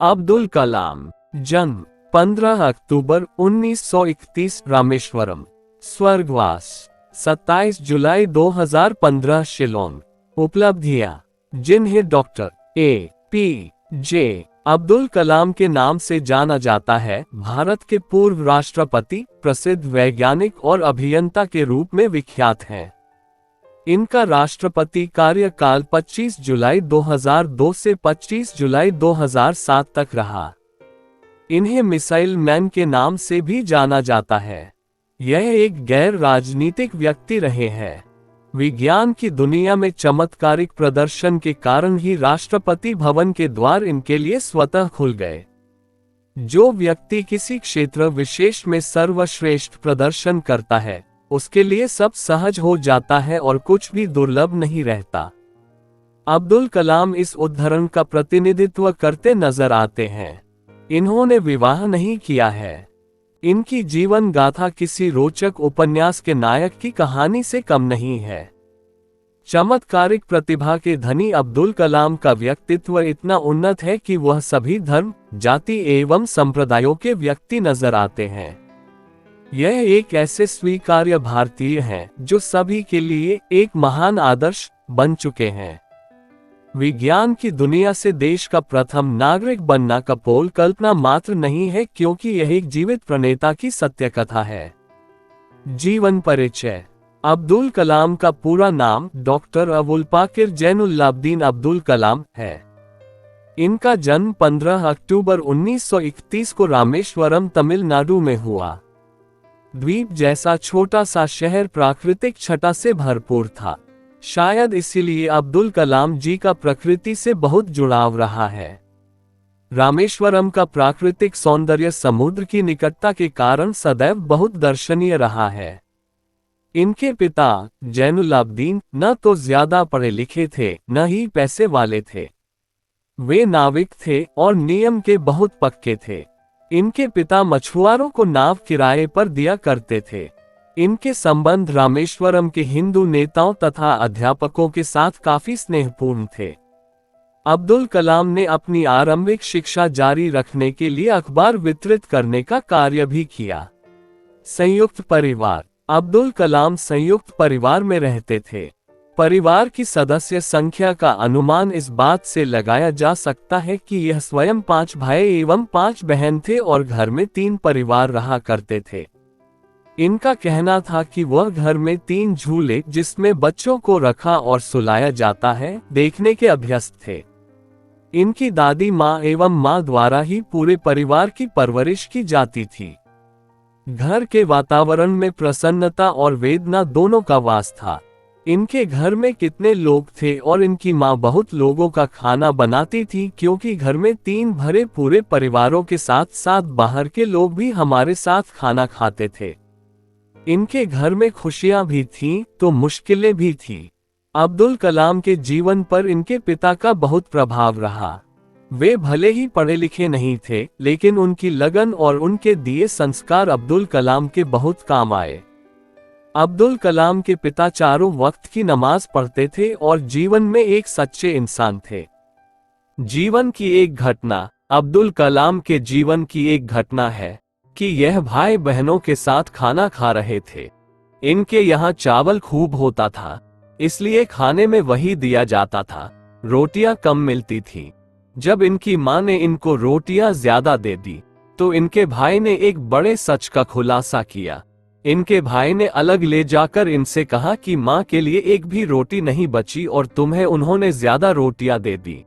अब्दुल कलाम जन्म 15 अक्टूबर 1931 रामेश्वरम, स्वर्गवास 27 जुलाई 2015 शिलोंग। उपलब्धियां जिन्हें डॉक्टर APJ अब्दुल कलाम के नाम से जाना जाता है, भारत के पूर्व राष्ट्रपति, प्रसिद्ध वैज्ञानिक और अभियंता के रूप में विख्यात हैं। इनका राष्ट्रपति कार्यकाल 25 जुलाई 2002 से 25 जुलाई 2007 तक रहा। इन्हें मिसाइल मैन के नाम से भी जाना जाता है। यह एक गैर राजनीतिक व्यक्ति रहे हैं। विज्ञान की दुनिया में चमत्कारिक प्रदर्शन के कारण ही राष्ट्रपति भवन के द्वार इनके लिए स्वतः खुल गए। जो व्यक्ति किसी क्षेत्र विशेष में सर्वश्रेष्ठ प्रदर्शन करता है, उसके लिए सब सहज हो जाता है और कुछ भी दुर्लभ नहीं रहता। अब्दुल कलाम इस उदाहरण का प्रतिनिधित्व करते नजर आते हैं। इन्होंने विवाह नहीं किया है। इनकी जीवन गाथा किसी रोचक उपन्यास के नायक की कहानी से कम नहीं है। चमत्कारिक प्रतिभा के धनी अब्दुल कलाम का व्यक्तित्व इतना उन्नत है कि वह सभी धर्म, जाति एवं संप्रदायों के व्यक्ति नजर आते हैं। यह एक ऐसे स्वीकार्य भारतीय हैं जो सभी के लिए एक महान आदर्श बन चुके हैं। विज्ञान की दुनिया से देश का प्रथम नागरिक बनना कपोल कल्पना मात्र नहीं है, क्योंकि यह एक जीवित प्रणेता की सत्य कथा है। जीवन परिचय। अब्दुल कलाम का पूरा नाम डॉक्टर अबुल पाकिर जैनुल्लाब्दीन अब्दुल कलाम है। इनका जन्म 15 अक्टूबर 1931 को रामेश्वरम, तमिलनाडु में हुआ। द्वीप जैसा छोटा सा शहर प्राकृतिक छटा से भरपूर था। शायद इसीलिए अब्दुल कलाम जी का प्रकृति से बहुत जुड़ाव रहा है। रामेश्वरम का प्राकृतिक सौंदर्य समुद्र की निकटता के कारण सदैव बहुत दर्शनीय रहा है। इनके पिता जैनुल्लाब्दीन न तो ज्यादा पढ़े लिखे थे, न ही पैसे वाले थे। वे नाविक थे और नियम के बहुत पक्के थे। इनके पिता मछुआरों को नाव किराए पर दिया करते थे। इनके संबंध रामेश्वरम के हिंदू नेताओं तथा अध्यापकों के साथ काफी स्नेहपूर्ण थे। अब्दुल कलाम ने अपनी आरंभिक शिक्षा जारी रखने के लिए अखबार वितरित करने का कार्य भी किया। संयुक्त परिवार। अब्दुल कलाम संयुक्त परिवार में रहते थे। परिवार की सदस्य संख्या का अनुमान इस बात से लगाया जा सकता है कि यह स्वयं 5 भाई एवं 5 बहन थे और घर में 3 परिवार रहा करते थे। इनका कहना था कि वह घर में 3 झूले जिसमें बच्चों को रखा और सुलाया जाता है, देखने के अभ्यस्त थे। इनकी दादी माँ एवं माँ द्वारा ही पूरे परिवार की परवरिश की जाती थी। घर के वातावरण में प्रसन्नता और वेदना दोनों का वास था। इनके घर में कितने लोग थे और इनकी माँ बहुत लोगों का खाना बनाती थी, क्योंकि घर में 3 भरे पूरे परिवारों के साथ साथ बाहर के लोग भी हमारे साथ खाना खाते थे। इनके घर में खुशियां भी थीं तो मुश्किलें भी थीं। अब्दुल कलाम के जीवन पर इनके पिता का बहुत प्रभाव रहा। वे भले ही पढ़े लिखे नहीं थे, लेकिन उनकी लगन और उनके दिए संस्कार अब्दुल कलाम के बहुत काम आए। अब्दुल कलाम के पिता चारों वक्त की नमाज पढ़ते थे और जीवन में एक सच्चे इंसान थे। जीवन की एक घटना। अब्दुल कलाम के जीवन की एक घटना है कि यह भाई बहनों के साथ खाना खा रहे थे। इनके यहाँ चावल खूब होता था, इसलिए खाने में वही दिया जाता था। रोटियां कम मिलती थी। जब इनकी माँ ने इनको रोटियां ज्यादा दे दी, तो इनके भाई ने एक बड़े सच का खुलासा किया। इनके भाई ने अलग ले जाकर इनसे कहा कि माँ के लिए एक भी रोटी नहीं बची और तुम्हें उन्होंने ज्यादा रोटियां दे दी।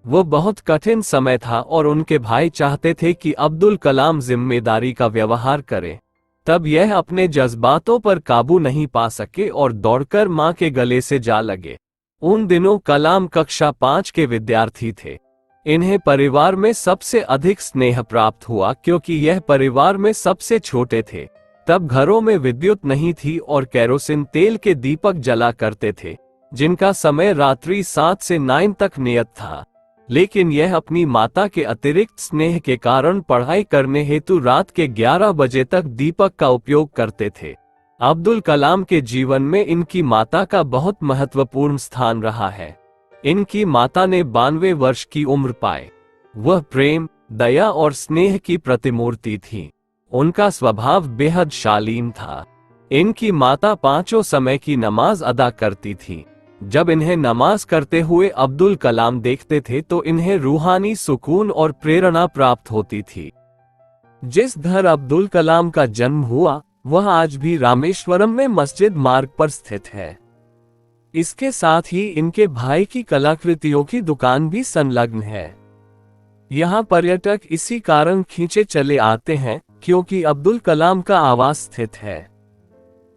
वो बहुत कठिन समय था और उनके भाई चाहते थे कि अब्दुल कलाम जिम्मेदारी का व्यवहार करें। तब यह अपने जज्बातों पर काबू नहीं पा सके और दौड़कर माँ के गले से जा लगे। उन दिनों कलाम कक्षा 5 के विद्यार्थी थे। इन्हें परिवार में सबसे अधिक स्नेह प्राप्त हुआ, क्योंकि यह परिवार में सबसे छोटे थे। तब घरों में विद्युत नहीं थी और केरोसिन तेल के दीपक जला करते थे, जिनका समय रात्रि 7 से 9 तक नियत था। लेकिन यह अपनी माता के अतिरिक्त स्नेह के कारण पढ़ाई करने हेतु रात के 11 बजे तक दीपक का उपयोग करते थे। अब्दुल कलाम के जीवन में इनकी माता का बहुत महत्वपूर्ण स्थान रहा है। इनकी माता ने 92 वर्ष की उम्र पाए। वह प्रेम, दया और स्नेह की प्रतिमूर्ति थीं। उनका स्वभाव बेहद शालीन था। इनकी माता पांचों समय की नमाज अदा करती थी। जब इन्हें नमाज करते हुए अब्दुल कलाम देखते थे तो इन्हें रूहानी सुकून और प्रेरणा प्राप्त होती थी। जिस घर अब्दुल कलाम का जन्म हुआ वह आज भी रामेश्वरम में मस्जिद मार्ग पर स्थित है। इसके साथ ही इनके भाई की कलाकृतियों की दुकान भी संलग्न है। यहाँ पर्यटक इसी कारण खींचे चले आते हैं क्योंकि अब्दुल कलाम का आवास स्थित है।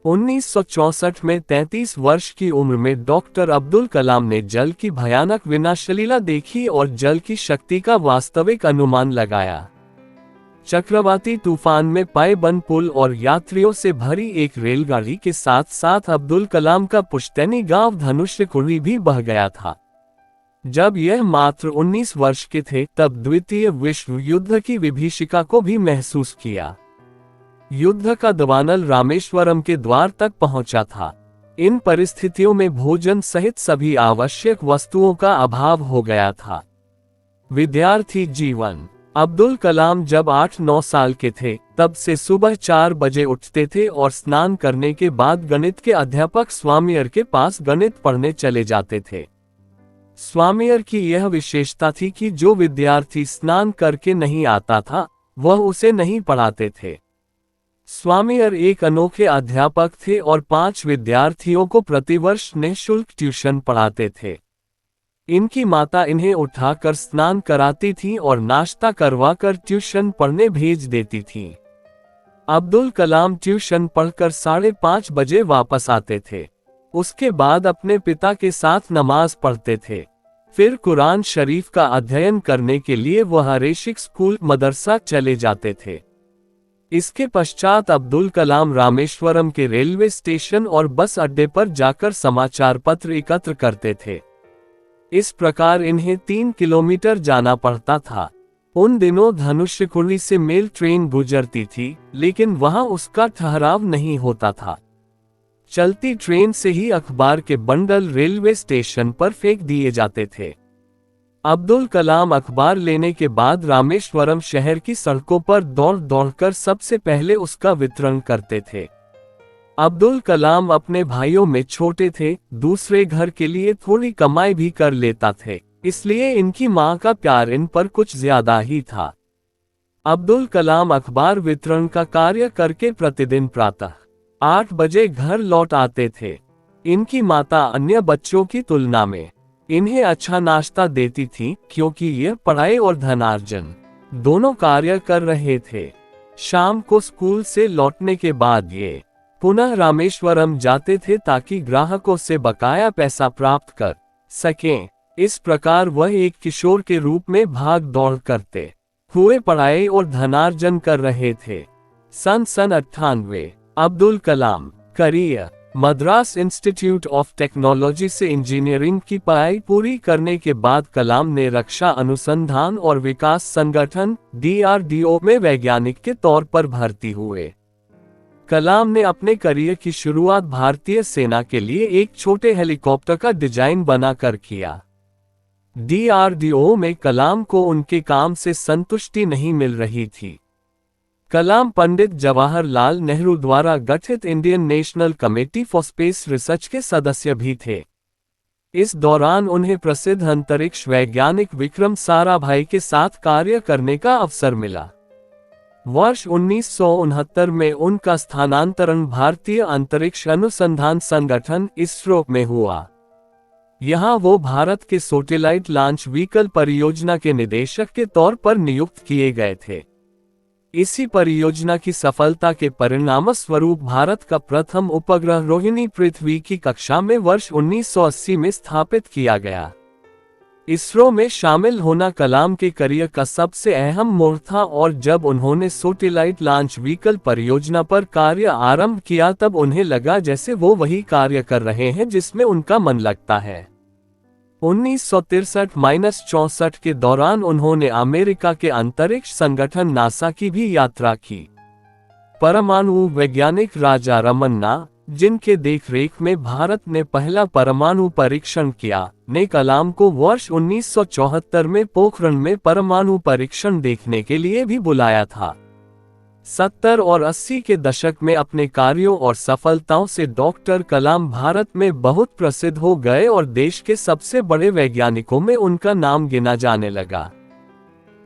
1964 में 33 वर्ष की उम्र में डॉक्टर अब्दुल कलाम ने जल की भयानक विनाशलीला देखी और जल की शक्ति का वास्तविक अनुमान लगाया। चक्रवाती तूफान में पायबंद पुल और यात्रियों से भरी एक रेलगाड़ी के साथ साथ अब्दुल कलाम का पुश्तैनी गांव धनुष्यकुड़ी भी बह गया था। जब यह मात्र 19 वर्ष के थे तब द्वितीय विश्व युद्ध की विभीषिका को भी महसूस किया। युद्ध का दवानल रामेश्वरम के द्वार तक पहुंचा था। इन परिस्थितियों में भोजन सहित सभी आवश्यक वस्तुओं का अभाव हो गया था। विद्यार्थी जीवन। अब्दुल कलाम जब 8-9 साल के थे तब से सुबह 4 बजे उठते थे और स्नान करने के बाद गणित के अध्यापक स्वामियर के पास गणित पढ़ने चले जाते थे। स्वामियर की यह विशेषता थी कि जो विद्यार्थी स्नान करके नहीं आता था वह उसे नहीं पढ़ाते थे। स्वामियर एक अनोखे अध्यापक थे और 5 विद्यार्थियों को प्रतिवर्ष निःशुल्क ट्यूशन पढ़ाते थे। इनकी माता इन्हें उठाकर स्नान कराती थी और नाश्ता करवाकर ट्यूशन पढ़ने भेज देती थी। अब्दुल कलाम ट्यूशन पढ़कर 5:30 बजे वापस आते थे। उसके बाद अपने पिता के साथ नमाज पढ़ते थे। फिर कुरान शरीफ का अध्ययन करने के लिए वह रेशिक स्कूल मदरसा चले जाते थे। इसके पश्चात अब्दुल कलाम रामेश्वरम के रेलवे स्टेशन और बस अड्डे पर जाकर समाचार पत्र एकत्र करते थे। इस प्रकार इन्हें 3 किलोमीटर जाना पड़ता था। उन दिनों धनुष्यकुड़ी से मेल ट्रेन गुजरती थी लेकिन वहां उसका ठहराव नहीं होता था। चलती ट्रेन से ही अखबार के बंडल रेलवे स्टेशन पर फेंक दिए जाते थे। अब्दुल कलाम अखबार लेने के बाद रामेश्वरम शहर की सड़कों पर दौड़ दौड़कर सबसे पहले उसका वितरण करते थे। अब्दुल कलाम अपने भाइयों में छोटे थे, दूसरे घर के लिए थोड़ी कमाई भी कर लेता थे, इसलिए इनकी मां का प्यार इन पर कुछ ज्यादा ही था। अब्दुल कलाम अखबार वितरण का कार्य करके प्रतिदिन प्रातः 8 बजे घर लौट आते थे। इनकी माता अन्य बच्चों की तुलना में इन्हें अच्छा नाश्ता देती थी क्योंकि ये पढ़ाई और धनार्जन दोनों कार्य कर रहे थे। शाम को स्कूल से लौटने के बाद ये पुनः रामेश्वरम जाते थे ताकि ग्राहकों से बकाया पैसा प्राप्त कर सकें। इस प्रकार वह एक किशोर के रूप में भाग दौड़ करते हुए पढ़ाई और धनार्जन कर रहे थे। सन 98 Abdul Kalam career. Madras Institute of Technology से इंजीनियरिंग की पढ़ाई पूरी करने के बाद कलाम ने रक्षा अनुसंधान और विकास संगठन DRDO में वैज्ञानिक के तौर पर भर्ती हुए। कलाम ने अपने करियर की शुरुआत भारतीय सेना के लिए एक छोटे हेलीकॉप्टर का डिजाइन बनाकर किया। DRDO में कलाम को उनके काम से संतुष्टि नहीं मिल रही थी। कलाम पंडित जवाहरलाल नेहरू द्वारा गठित Indian national committee for space research के सदस्य भी थे। इस दौरान उन्हें प्रसिद्ध अंतरिक्ष वैज्ञानिक विक्रम साराभाई के साथ कार्य करने का अवसर मिला। वर्ष 1969 में उनका स्थानांतरण भारतीय अंतरिक्ष अनुसंधान संगठन इसरो में हुआ। यहां वो भारत के सैटेलाइट लॉन्च व्हीकल परियोजना के निदेशक के तौर पर नियुक्त किए गए थे। इसी परियोजना की सफलता के परिणामस्वरूप भारत का प्रथम उपग्रह रोहिणी पृथ्वी की कक्षा में वर्ष 1980 में स्थापित किया गया। इसरो में शामिल होना कलाम के करियर का सबसे अहम मोड़ था और जब उन्होंने सैटेलाइट लॉन्च व्हीकल परियोजना पर कार्य आरंभ किया तब उन्हें लगा जैसे वो वही कार्य कर रहे हैं जिसमें उनका मन लगता है। 1963-64 के दौरान उन्होंने अमेरिका के अंतरिक्ष संगठन नासा की भी यात्रा की। परमाणु वैज्ञानिक राजा रमन्ना जिनके देखरेख में भारत ने पहला परमाणु परीक्षण किया, ने कलाम को वर्ष 1974 में पोखरण में परमाणु परीक्षण देखने के लिए भी बुलाया था। 70 और 80 के दशक में अपने कार्यों और सफलताओं से डॉक्टर कलाम भारत में बहुत प्रसिद्ध हो गए और देश के सबसे बड़े वैज्ञानिकों में उनका नाम गिना जाने लगा।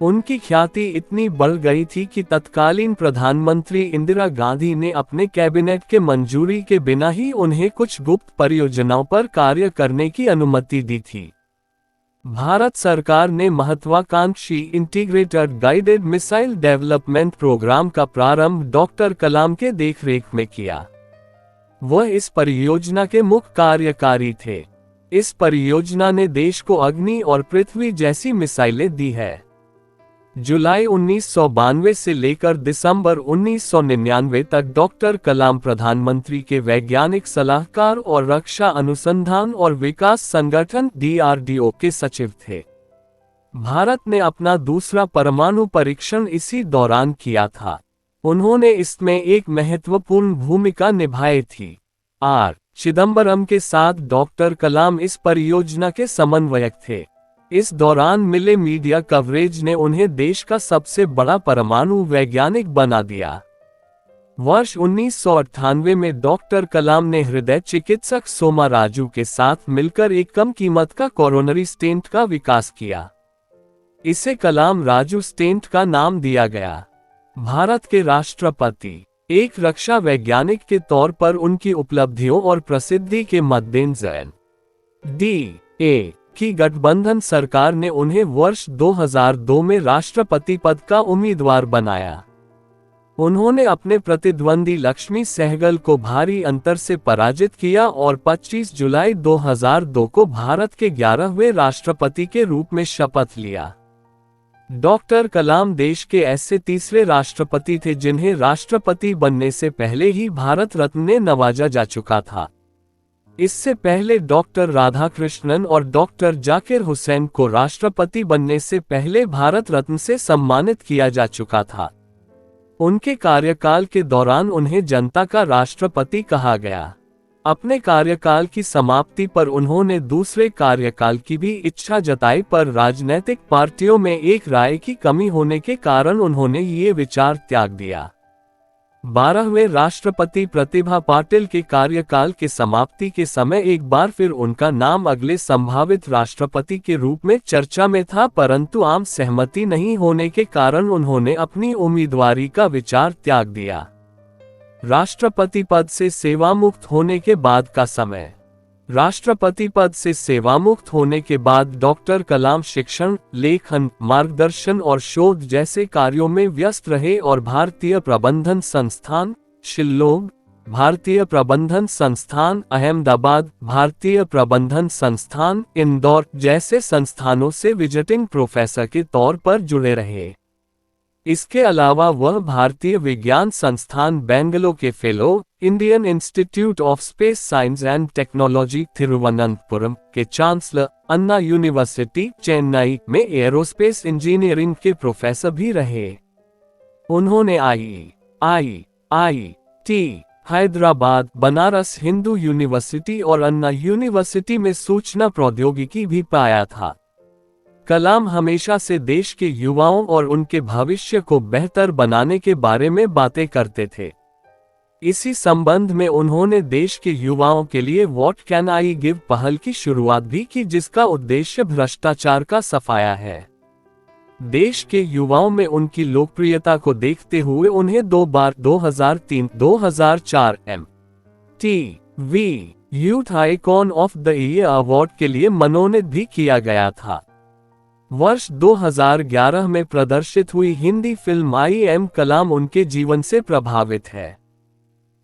उनकी ख्याति इतनी बढ़ गई थी कि तत्कालीन प्रधानमंत्री इंदिरा गांधी ने अपने कैबिनेट के मंजूरी के बिना ही उन्हें कुछ गुप्त परियोजनाओं पर कार्य करने की अनुमति दी थी। भारत सरकार ने महत्वाकांक्षी integrated guided missile development programme का प्रारंभ डॉक्टर कलाम के देखरेख में किया। वह इस परियोजना के मुख्य कार्यकारी थे। इस परियोजना ने देश को अग्नि और पृथ्वी जैसी मिसाइलें दी है। जुलाई 1992 से लेकर दिसंबर 1999 तक डॉक्टर कलाम प्रधानमंत्री के वैज्ञानिक सलाहकार और रक्षा अनुसंधान और विकास संगठन DRDO के सचिव थे। भारत ने अपना दूसरा परमाणु परीक्षण इसी दौरान किया था। उन्होंने इसमें एक महत्वपूर्ण भूमिका निभाई थी। R. चिदंबरम के साथ डॉक्टर कलाम इस परियोजना के समन्वयक थे। इस दौरान मिले मीडिया कवरेज ने उन्हें देश का सबसे बड़ा परमाणु वैज्ञानिक बना दिया। वर्ष 1998 में डॉक्टर कलाम ने हृदय चिकित्सक सोमा राजू के साथ मिलकर एक कम कीमत का कोरोनरी स्टेंट का विकास किया। इसे कलाम राजू स्टेंट का नाम दिया गया। भारत के राष्ट्रपति एक रक्षा वैज्ञानिक के तौर पर उनकी उपलब्धियों और प्रसिद्धि के मद्देनजर DA की गठबंधन सरकार ने उन्हें वर्ष 2002 में राष्ट्रपति पद का उम्मीदवार बनाया। उन्होंने अपने प्रतिद्वंदी लक्ष्मी सहगल को भारी अंतर से पराजित किया और 25 जुलाई 2002 को भारत के 11वें राष्ट्रपति के रूप में शपथ लिया। डॉक्टर कलाम देश के ऐसे तीसरे राष्ट्रपति थे जिन्हें राष्ट्रपति बनने से पहले ही भारत रत्न ने नवाजा जा चुका था। इससे पहले डॉक्टर राधाकृष्णन और डॉक्टर जाकिर हुसैन को राष्ट्रपति बनने से पहले भारत रत्न से सम्मानित किया जा चुका था। उनके कार्यकाल के दौरान उन्हें जनता का राष्ट्रपति कहा गया। अपने कार्यकाल की समाप्ति पर उन्होंने दूसरे कार्यकाल की भी इच्छा जताई, पर राजनीतिक पार्टियों में एक राय की कमी होने के कारण उन्होंने ये विचार त्याग दिया। 12वें राष्ट्रपति प्रतिभा पाटिल के कार्यकाल के समाप्ति के समय एक बार फिर उनका नाम अगले संभावित राष्ट्रपति के रूप में चर्चा में था, परंतु आम सहमति नहीं होने के कारण उन्होंने अपनी उम्मीदवारी का विचार त्याग दिया। राष्ट्रपति पद से सेवामुक्त होने के बाद का समय। राष्ट्रपति पद से सेवामुक्त होने के बाद डॉक्टर कलाम शिक्षण, लेखन, मार्गदर्शन और शोध जैसे कार्यों में व्यस्त रहे और भारतीय प्रबंधन संस्थान शिल्लोंग, भारतीय प्रबंधन संस्थान अहमदाबाद, भारतीय प्रबंधन संस्थान इंदौर जैसे संस्थानों से विजिटिंग प्रोफेसर के तौर पर जुड़े रहे। इसके अलावा वह भारतीय विज्ञान संस्थान बेंगलोर के fellow, Indian institute of space science and technology Thiruvananthapuram के चांसलर, अन्ना यूनिवर्सिटी चेन्नई में एरोस्पेस इंजीनियरिंग के प्रोफेसर भी रहे। उन्होंने IIT हैदराबाद, बनारस हिंदू यूनिवर्सिटी और अन्ना यूनिवर्सिटी में सूचना प्रौद्योगिकी भी पाया था। कलाम हमेशा से देश के युवाओं और उनके भविष्य को बेहतर बनाने के बारे में बातें करते थे। इसी संबंध में उन्होंने देश के युवाओं के लिए व्हाट कैन आई गिव पहल की शुरुआत भी की, जिसका उद्देश्य भ्रष्टाचार का सफाया है। देश के युवाओं में उनकी लोकप्रियता को देखते हुए उन्हें 2 बार 2003-2004 MTV youth icon of the year award के लिए मनोनीत भी किया गया था। वर्ष 2011 में प्रदर्शित हुई हिंदी फिल्म आई एम कलाम उनके जीवन से प्रभावित है।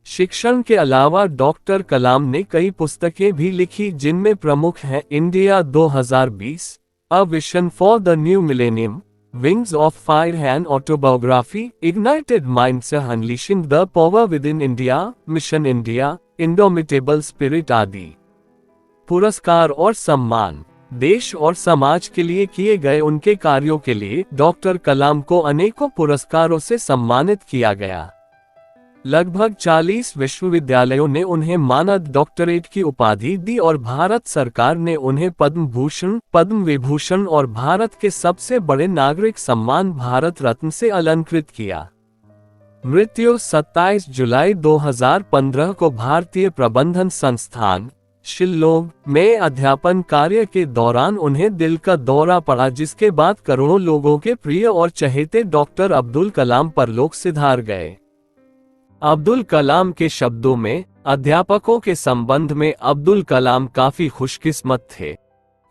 शिक्षण के अलावा डॉक्टर कलाम ने कई पुस्तकें भी लिखी, जिनमें प्रमुख हैं India 2020, a vision for the new millennium, wings of fire and autobiography, ignited minds unleashing the power with in India, mission India, indomitable spirit आदि। पुरस्कार और सम्मान। देश और समाज के लिए किए गए उनके कार्यों के लिए डॉक्टर कलाम को अनेकों पुरस्कारों से सम्मानित किया गया। लगभग 40 विश्वविद्यालयों ने उन्हें मानद डॉक्टरेट की उपाधि दी और भारत सरकार ने उन्हें पद्म भूषण, पद्म विभूषण और भारत के सबसे बड़े नागरिक सम्मान भारत रत्न से अलंकृत किया। मृत्यु 27 जुलाई 2015 को भारतीय प्रबंधन संस्थान, शिल्लोंग में अध्यापन कार्य के दौरान उन्हें दिल का दौरा पड़ा, जिसके बाद करोड़ों लोगों के प्रिय और चहेते डॉक्टर अब्दुल कलाम परलोक सिधार गए। अब्दुल कलाम के शब्दों में, अध्यापकों के संबंध में अब्दुल कलाम काफी खुशकिस्मत थे।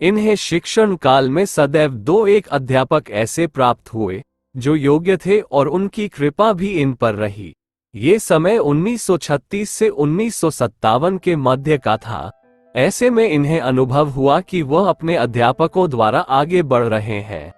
इन्हें शिक्षण काल में सदैव 2-1 अध्यापक ऐसे प्राप्त हुए जो योग्य थे और उनकी कृपा भी इन पर रही। ये समय 1936 से 1957 के मध्य का था। ऐसे में इन्हें अनुभव हुआ कि वह अपने अध्यापकों द्वारा आगे बढ़ रहे हैं।